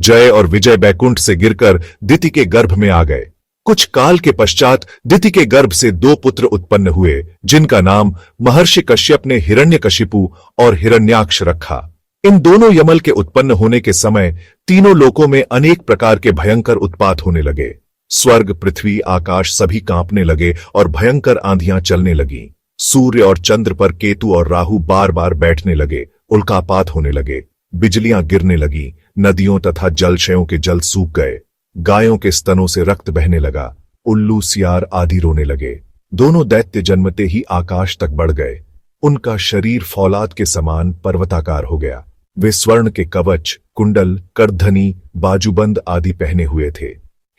जय और विजय बैकुंठ से गिरकर दिति के गर्भ में आ गए। कुछ काल के पश्चात दिति के गर्भ से 2 पुत्र उत्पन्न हुए, जिनका नाम महर्षि कश्यप ने हिरण्यकशिपु और हिरण्याक्ष रखा। इन दोनों यमल के उत्पन्न होने के समय तीनों लोकों में अनेक प्रकार के भयंकर उत्पात होने लगे। स्वर्ग, पृथ्वी, आकाश सभी कांपने लगे और भयंकर आंधियां चलने लगीं। सूर्य और चंद्र पर केतु और राहु बार बार बैठने लगे, उल्कापात होने लगे, बिजलियां गिरने लगी, नदियों तथा जलशयों के जल सूख गए, गायों के स्तनों से रक्त बहने लगा, उल्लू, सियार आदि रोने लगे। दोनों दैत्य जन्मते ही आकाश तक बढ़ गए। उनका शरीर फौलाद के समान पर्वताकार हो गया। वे स्वर्ण के कवच, कुंडल, करधनी, बाजूबंद आदि पहने हुए थे।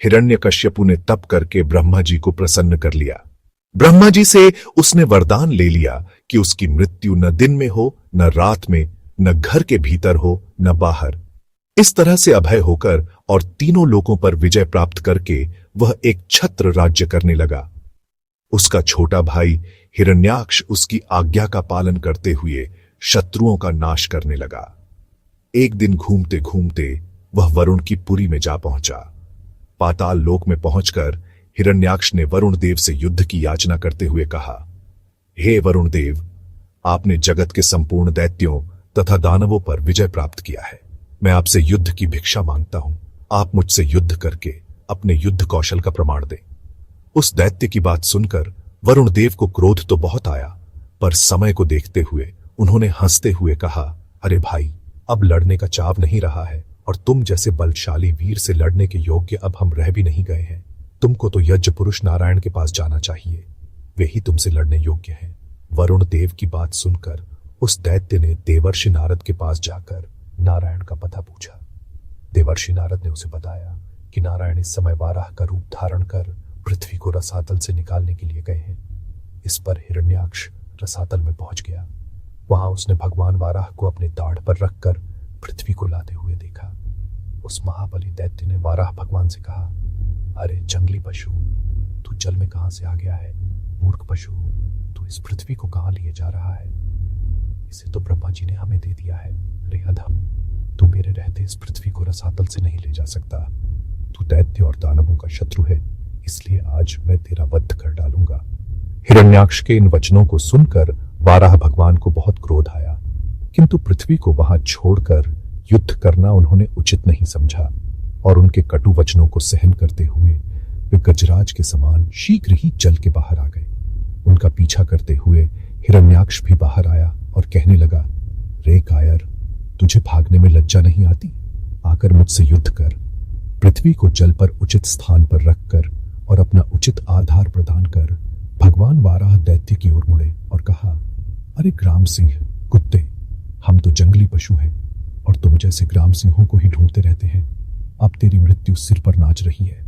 हिरण्यकश्यपु ने तप करके ब्रह्मा जी को प्रसन्न कर लिया। ब्रह्मा जी से उसने वरदान ले लिया कि उसकी मृत्यु न दिन में हो, न रात में, न घर के भीतर हो, न बाहर। इस तरह से अभय होकर और तीनों लोकों पर विजय प्राप्त करके वह एक छत्र राज्य करने लगा। उसका छोटा भाई हिरण्याक्ष उसकी आज्ञा का पालन करते हुए शत्रुओं का नाश करने लगा। एक दिन घूमते घूमते वह वरुण की पुरी में जा पहुंचा। पाताल लोक में पहुंचकर हिरण्याक्ष ने वरुण देव से युद्ध की याचना करते हुए कहा, हे वरुण देव, आपने जगत के संपूर्ण दैत्यों तथा दानवों पर विजय प्राप्त किया है। मैं आपसे युद्ध की भिक्षा मांगता हूं। आप मुझसे युद्ध करके अपने युद्ध कौशल का प्रमाण दें। उस दैत्य की बात सुनकर वरुण देव को क्रोध तो बहुत आया, पर समय को देखते हुए उन्होंने हंसते हुए कहा, अरे भाई, अब लड़ने का चाव नहीं रहा है और तुम जैसे बलशाली वीर से लड़ने के योग्य अब हम रह भी नहीं गए हैं। तुमको तो यज्ञ पुरुष नारायण के पास जाना चाहिए, वे ही तुमसे लड़ने योग्य हैं। वरुण देव की बात सुनकर उस दैत्य ने देवर्षि नारद के पास जाकर नारायण का पता पूछा। देवर्षि नारद ने उसे बताया कि नारायण इस समय वाराह का रूप धारण कर पृथ्वी को रसातल से निकालने के लिए गए हैं। इस पर हिरण्याक्ष रसातल में पहुंच गया। वहां उसने भगवान वाराह को अपने दाढ़ पर रखकर पृथ्वी को लाते हुए देखा। उस महाबली दैत्य ने वाराह भगवान से कहा, अरे जंगली पशु, तू जल में कहां से आ गया है? मूर्ख पशु, तू इस पृथ्वी को कहां लिए जा रहा है? इसे तो ब्रह्मा जी ने हमें दे दिया है। अरे अधम, तू मेरे रहते इस पृथ्वी को रसातल से नहीं ले जा सकता। तू दैत्य और दानवों का शत्रु है, इसलिए आज मैं तेरा वध कर डालूंगा। हिरण्याक्ष के इन वचनों को सुनकर वाराह भगवान को बहुत क्रोध आया, किंतु पृथ्वी को वहां छोड़कर युद्ध करना उन्होंने उचित नहीं समझा और उनके कटु वचनों को सहन करते हुए वे गजराज के समान शीघ्र ही जल के बाहर आ गए। उनका पीछा करते हुए हिरण्याक्ष भी बाहर आया और कहने लगा, रे कायर, तुझे भागने में लज्जा नहीं आती? आकर मुझसे युद्ध कर। पृथ्वी को जल पर उचित स्थान पर रखकर और अपना उचित आधार प्रदान कर भगवान वाराह दैत्य की ओर मुड़े और कहा, अरे ग्राम सिंह, कुत्ते, हम तो जंगली पशु हैं और तुम जैसे ग्राम सिंहों को ही ढूंढते रहते हैं। अब तेरी मृत्यु सिर पर नाच रही है।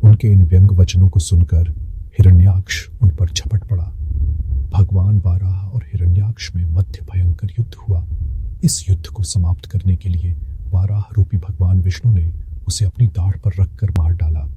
उनके इन व्यंग वचनों को सुनकर हिरण्याक्ष उन पर झपट पड़ा। भगवान वाराह और हिरण्याक्ष में मध्य भयंकर युद्ध हुआ। इस युद्ध को समाप्त करने के लिए वाराह रूपी भगवान विष्णु ने उसे अपनी दाढ़ पर रखकर मार डाला।